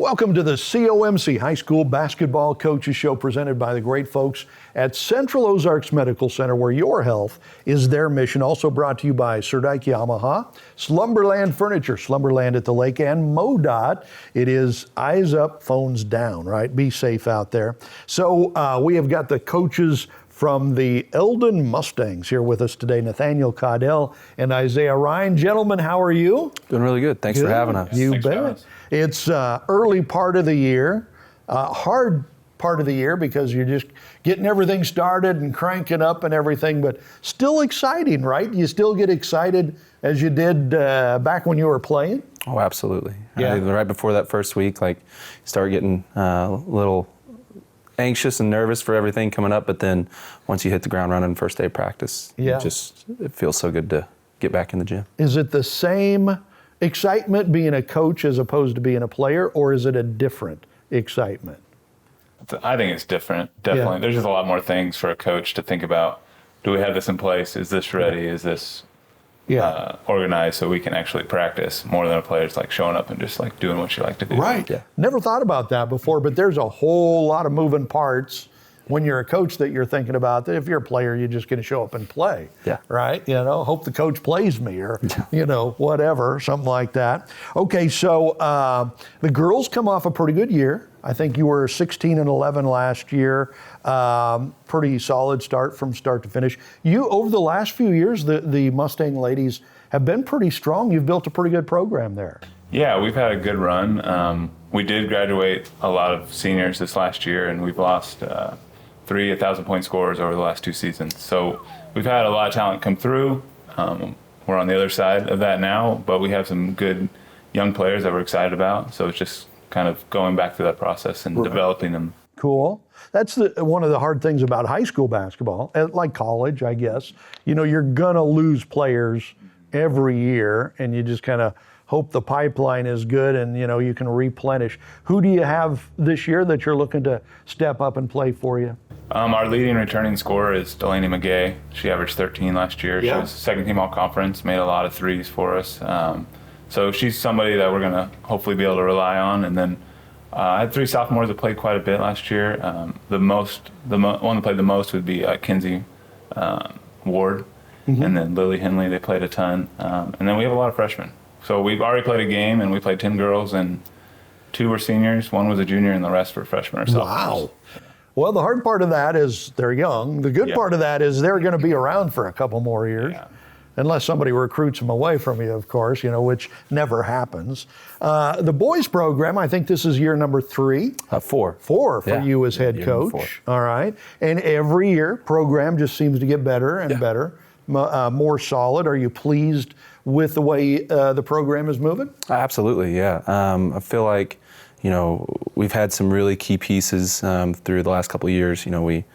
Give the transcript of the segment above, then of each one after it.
Welcome to the COMC High School Basketball Coaches Show, presented by the great folks at Central Ozarks Medical Center, where your health is their mission. Also brought to you by Sir Dyke Yamaha, Slumberland Furniture, Slumberland at the Lake, and MoDOT. It is eyes up, phones down, right? Be safe out there. So we have got the coaches from the Eldon Mustangs here with us today, Nathaniel Caudell and Isaiah Ryan. Gentlemen, how are you? Doing really good. Thanks for having us. You bet. It's early part of the year, hard part of the year because you're just getting everything started and cranking up and everything, but still exciting, right? You still get excited as you did back when you were playing? Oh, absolutely. Yeah. Right before that first week, you start getting a little anxious and nervous for everything coming up, but then once you hit the ground running first day of practice, it feels so good to get back in the gym. Is it the same excitement being a coach as opposed to being a player, or is it a different excitement? I think it's different, definitely. Yeah. There's just a lot more things for a coach to think about. Do we have this in place? Is this ready? Is this organized so we can actually practice, more than a player's showing up and just doing what you like to do? Right. Yeah. Never thought about that before, but there's a whole lot of moving parts when you're a coach that you're thinking about. That if you're a player, you're just going to show up and play. Yeah. Right? Hope the coach plays me or, whatever, something like that. Okay, so the girls come off a pretty good year. I think you were 16-11 last year. Pretty solid start from start to finish. You, over the last few years, the Mustang ladies have been pretty strong. You've built a pretty good program there. Yeah, we've had a good run. We did graduate a lot of seniors this last year, and we've lost 3 1,000-point scorers over the last 2 seasons. So we've had a lot of talent come through. We're on the other side of that now, but we have some good young players that we're excited about. So it's just kind of going back through that process and developing them. Cool. That's one of the hard things about high school basketball, like college, I guess. You're going to lose players every year, and you just kind of hope the pipeline is good and, you can replenish. Who do you have this year that you're looking to step up and play for you? Our leading returning scorer is Delaney McGay. She averaged 13 last year. Yeah. She was second team all-conference, made a lot of threes for us. So she's somebody that we're going to hopefully be able to rely on. And then I had 3 sophomores that played quite a bit last year. The one that played the most would be Kinsey Ward, and then Lily Henley. They played a ton. And then we have a lot of freshmen. So we've already played a game, and we played 10 girls, and 2 were seniors, 1 was a junior, and the rest were freshmen or sophomores. Wow. Well, the hard part of that is they're young. The good part of that is they're going to be around for a couple more years. Yeah. Unless somebody recruits them away from you, of course, which never happens. The boys program, I think this is year number 3. 4. 4 for you as head coach. All right. And every year, program just seems to get better and better, more solid. Are you pleased with the way the program is moving? Absolutely, yeah. I feel like, we've had some really key pieces through the last couple of years. We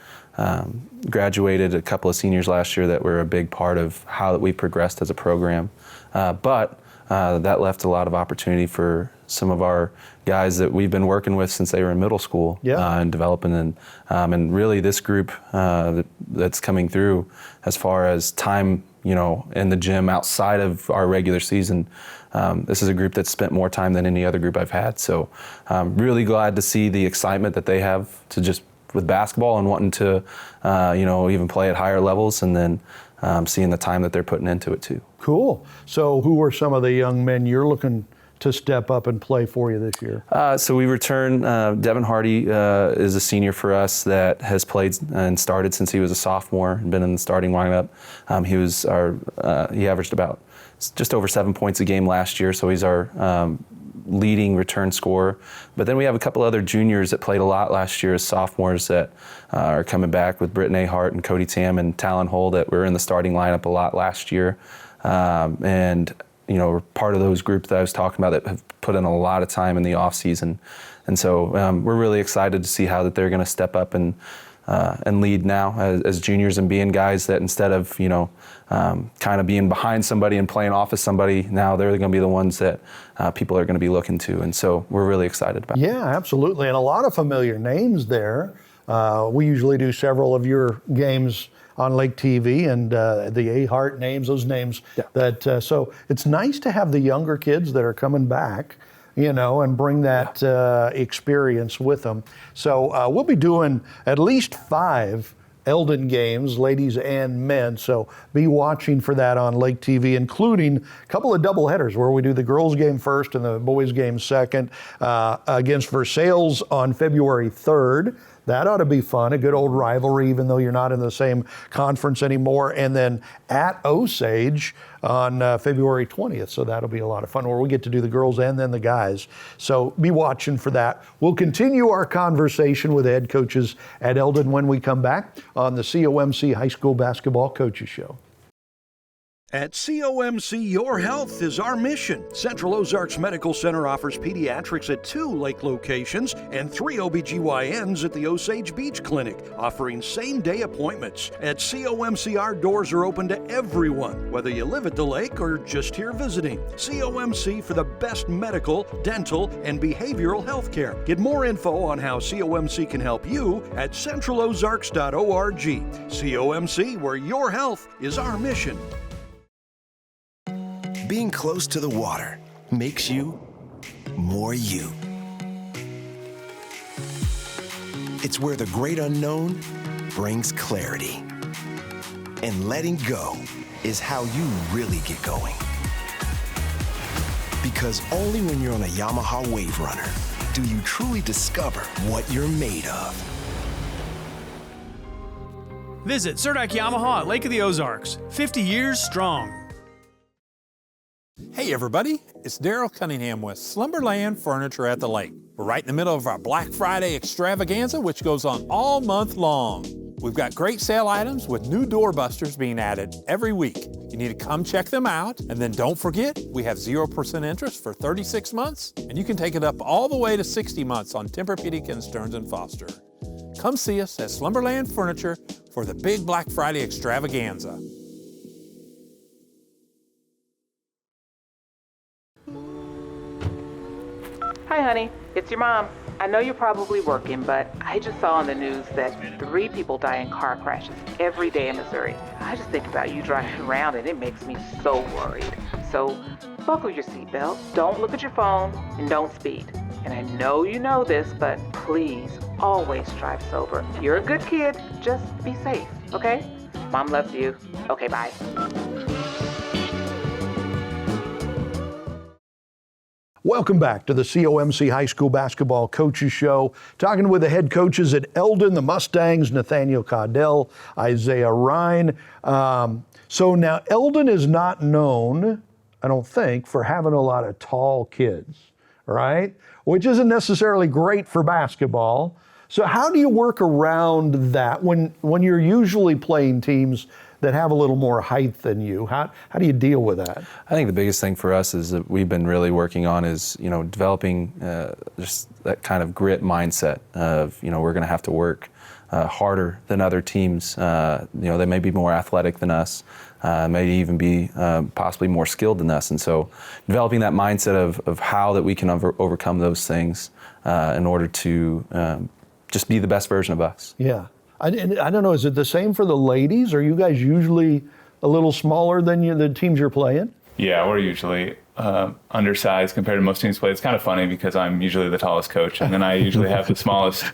graduated a couple of seniors last year that were a big part of how we progressed as a program. But that left a lot of opportunity for some of our guys that we've been working with since they were in middle school and developing. And really this group that's coming through as far as time, in the gym outside of our regular season, this is a group that's spent more time than any other group I've had. So I'm really glad to see the excitement that they have to just with basketball and wanting to, even play at higher levels, and then seeing the time that they're putting into it too. Cool. So who are some of the young men you're looking to step up and play for you this year? So we return, Devin Hardy is a senior for us that has played and started since he was a sophomore and been in the starting lineup. He averaged about just over 7 points a game last year, so he's our leading return scorer. But then we have a couple other juniors that played a lot last year as sophomores that are coming back with Brittany Hart and Cody Tam and Talon Hull that were in the starting lineup a lot last year. We're part of those groups that I was talking about that have put in a lot of time in the off season. And so we're really excited to see how that they're going to step up and lead now as juniors and being guys that instead of, kind of being behind somebody and playing off of somebody, now they're going to be the ones that people are going to be looking to. And so we're really excited about it. Yeah, absolutely. And a lot of familiar names there. We usually do several of your games on Lake TV, and the A-Hart names, those names. So it's nice to have the younger kids that are coming back and bring that experience with them. So we'll be doing at least 5 Eldon games, ladies and men. So be watching for that on Lake TV, including a couple of doubleheaders where we do the girls game first and the boys game second against Versailles on February 3rd. That ought to be fun, a good old rivalry, even though you're not in the same conference anymore. And then at Osage on February 20th. So that'll be a lot of fun, where we get to do the girls and then the guys. So be watching for that. We'll continue our conversation with head coaches at Eldon when we come back on the COMC High School Basketball Coaches Show. At COMC, your health is our mission. Central Ozarks Medical Center offers pediatrics at 2 lake locations and 3 OBGYNs at the Osage Beach Clinic, offering same-day appointments. At COMC, our doors are open to everyone, whether you live at the lake or just here visiting. COMC for the best medical, dental, and behavioral health care. Get more info on how COMC can help you at centralozarks.org. COMC, where your health is our mission. Being close to the water makes you more you. It's where the great unknown brings clarity. And letting go is how you really get going. Because only when you're on a Yamaha Wave Runner do you truly discover what you're made of. Visit Surdyke Yamaha at Lake of the Ozarks, 50 years strong. Hey everybody, it's Daryl Cunningham with Slumberland Furniture at the Lake. We're right in the middle of our Black Friday extravaganza, which goes on all month long. We've got great sale items with new doorbusters being added every week. You need to come check them out, and then don't forget, we have 0% interest for 36 months, and you can take it up all the way to 60 months on Tempur-Pedic and Stearns & Foster. Come see us at Slumberland Furniture for the big Black Friday extravaganza. Hi, honey. It's your mom. I know you're probably working, but I just saw on the news that 3 people die in car crashes every day in Missouri. I just think about you driving around, and it makes me so worried. So buckle your seatbelt, don't look at your phone, and don't speed. And I know you know this, but please always drive sober. You're a good kid. Just be safe, okay? Mom loves you. Okay, bye. Welcome back to the COMC High School Basketball Coaches Show. Talking with the head coaches at Eldon, the Mustangs, Nathaniel Caudell, Isaiah Ryan. So now Eldon is not known, I don't think, for having a lot of tall kids, right? Which isn't necessarily great for basketball. So how do you work around that when you're usually playing teams that have a little more height than you? How do you deal with that? I think the biggest thing for us is that we've been really working on is, developing just that kind of grit mindset of, we're going to have to work harder than other teams. They may be more athletic than us, may even be possibly more skilled than us. And so developing that mindset of how that we can overcome those things in order to just be the best version of us. Yeah. I don't know, is it the same for the ladies? Are you guys usually a little smaller than the teams you're playing? Yeah, we're usually undersized compared to most teams play. It's kind of funny because I'm usually the tallest coach, and then I usually have the smallest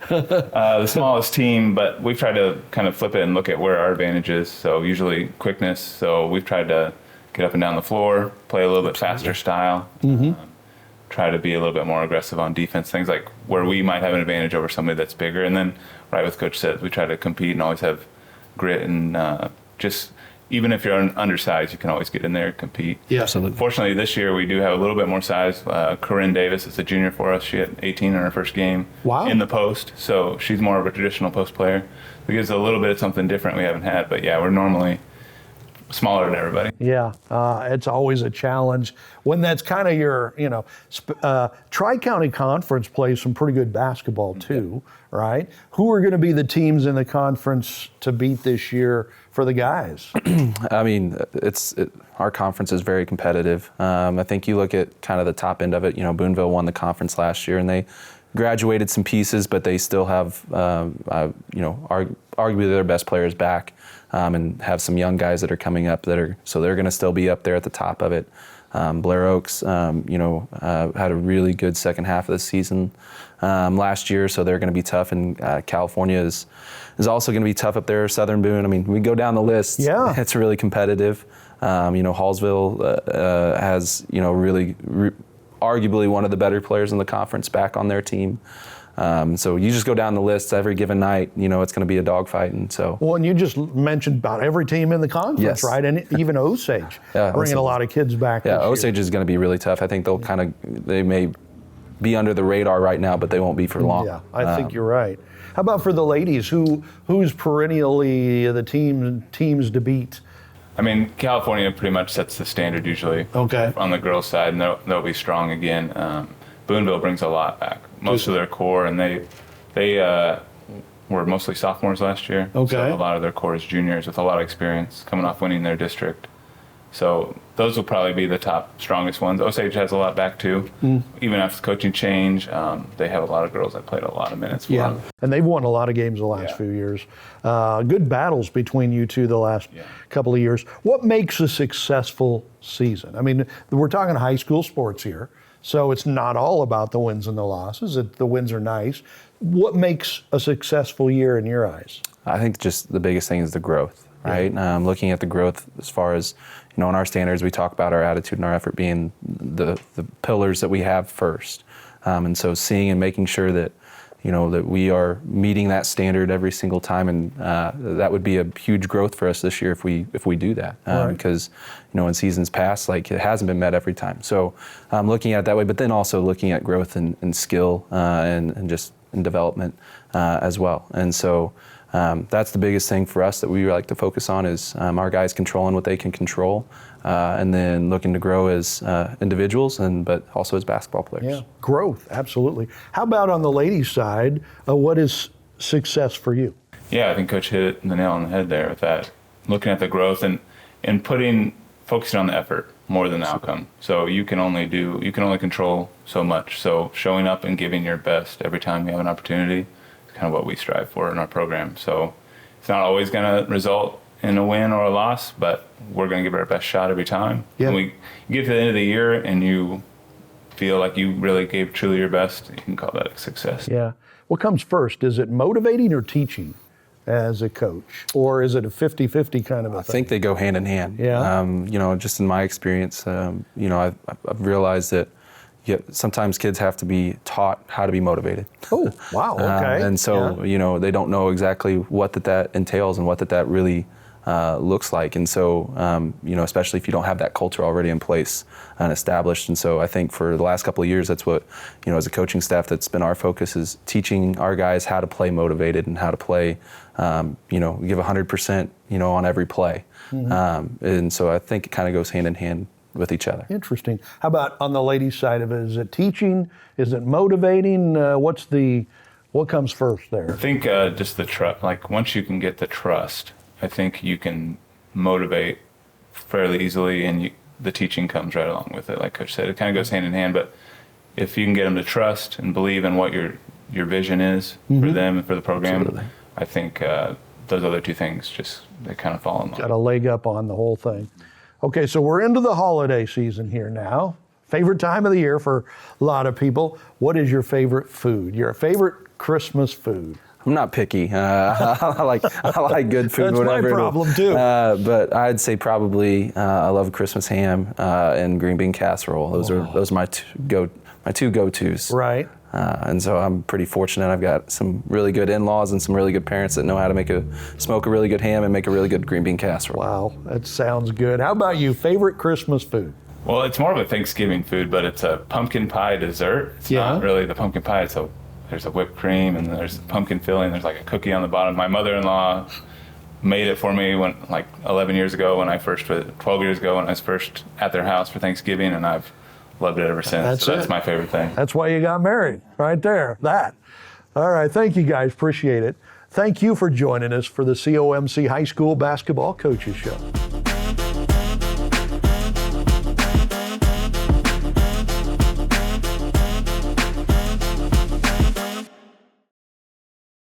team. But we've tried to kind of flip it and look at where our advantage is. So usually quickness. So we've tried to get up and down the floor, play a little bit faster style. Try to be a little bit more aggressive on defense, things like where we might have an advantage over somebody that's bigger. And then, right with Coach said, we try to compete and always have grit and just, even if you're undersized, you can always get in there and compete. Yeah, absolutely. Fortunately, this year we do have a little bit more size. Corinne Davis is a junior for us. She had 18 in her first game in the post, so she's more of a traditional post player. It gives a little bit of something different we haven't had, but yeah, we're normally smaller than everybody. Yeah, it's always a challenge when that's kind of your, Tri-County Conference plays some pretty good basketball too, right? Who are going to be the teams in the conference to beat this year for the guys? I mean, our conference is very competitive. I think you look at kind of the top end of it. Boonville won the conference last year, and they graduated some pieces, but they still have, arguably their best players back, and have some young guys that are coming up so they're going to still be up there at the top of it. Blair Oaks, had a really good second half of the season last year, so they're going to be tough. And California is also going to be tough up there. Southern Boone. I mean, we go down the list. Yeah, it's really competitive. Hallsville has really arguably one of the better players in the conference back on their team. So you just go down the list every given night, it's going to be a dogfight. And so. Well, and you just mentioned about every team in the conference, yes. right? And even Osage bringing a lot of kids back. Yeah, this Osage year. is going to be really tough. I think they may be under the radar right now, but they won't be for long. Yeah, I think you're right. How about for the ladies? Who's perennially the teams to beat? I mean, California pretty much sets the standard usually. Okay. On the girls' side, and they'll be strong again. Boonville brings a lot back. Most of their core, and they were mostly sophomores last year. Okay. So a lot of their core is juniors with a lot of experience coming off winning their district. So those will probably be the top, strongest ones. Osage has a lot back too. Even after the coaching change, they have a lot of girls that played a lot of minutes for them. And they've won a lot of games the last few years. Good battles between you two the last couple of years. What makes a successful season? I mean, we're talking high school sports here, so it's not all about the wins and the losses. The wins are nice. What makes a successful year in your eyes? I think just the biggest thing is the growth, right? Looking at the growth as far as, in our standards, we talk about our attitude and our effort being the pillars that we have first. And so seeing and making sure that, that we are meeting that standard every single time, and that would be a huge growth for us this year if we do that. Because, in seasons past, it hasn't been met every time. So looking at it that way, but then also looking at growth and skill and just in development as well. And so that's the biggest thing for us that we like to focus on is our guys controlling what they can control, and then looking to grow as individuals but also as basketball players. Yeah, growth, absolutely. How about on the ladies' side? What is success for you? Yeah, I think Coach hit the nail on the head there with that. Looking at the growth and focusing on the effort more than the outcome. So you can only control so much. So showing up and giving your best every time you have an opportunity is kind of what we strive for in our program. So it's not always going to result in a win or a loss, but we're going to give it our best shot every time. Yeah. When you get to the end of the year and you feel like you really gave truly your best, you can call that a success. Yeah. What comes first? Is it motivating or teaching as a coach? Or is it a 50-50 kind of a thing? I think they go hand in hand. Yeah. Just in my experience, I've realized that sometimes kids have to be taught how to be motivated. Oh, wow, okay. And so, they don't know exactly what that entails and what that really looks like. And so, especially if you don't have that culture already in place and established. And so I think for the last couple of years, that's what, as a coaching staff, that's been our focus is teaching our guys how to play motivated and how to play, give 100%, on every play. And so I think it kind of goes hand in hand with each other. Interesting. How about on the ladies' side of it? Is it teaching? Is it motivating? What comes first there? I think just the trust. Once you can get the trust, I think you can motivate fairly easily, and the teaching comes right along with it. Like Coach said, it kind of goes hand in hand. But if you can get them to trust and believe in what your vision is for them and for the program, absolutely. I think those other two things they kind of fall in line. Got a leg up on the whole thing. Okay, so we're into the holiday season here now. Favorite time of the year for a lot of people. What is your favorite food? Your favorite Christmas food? I'm not picky. I like good food. That's whatever my problem too. But I'd say probably I love Christmas ham and green bean casserole. Those are my two go-tos. Right. And so I'm pretty fortunate. I've got some really good in-laws and some really good parents that know how to smoke a really good ham and make a really good green bean casserole. Wow, that sounds good. How about you? Favorite Christmas food? Well, it's more of a Thanksgiving food, but it's a pumpkin pie dessert. It's not really the pumpkin pie. There's a whipped cream and there's pumpkin filling. There's a cookie on the bottom. My mother-in-law made it for me 11 years ago 12 years ago when I was first at their house for Thanksgiving, and I've loved it ever since. That's my favorite thing. That's why you got married, right there. That. All right, thank you guys, appreciate it. Thank you for joining us for the COMC High School Basketball Coaches Show.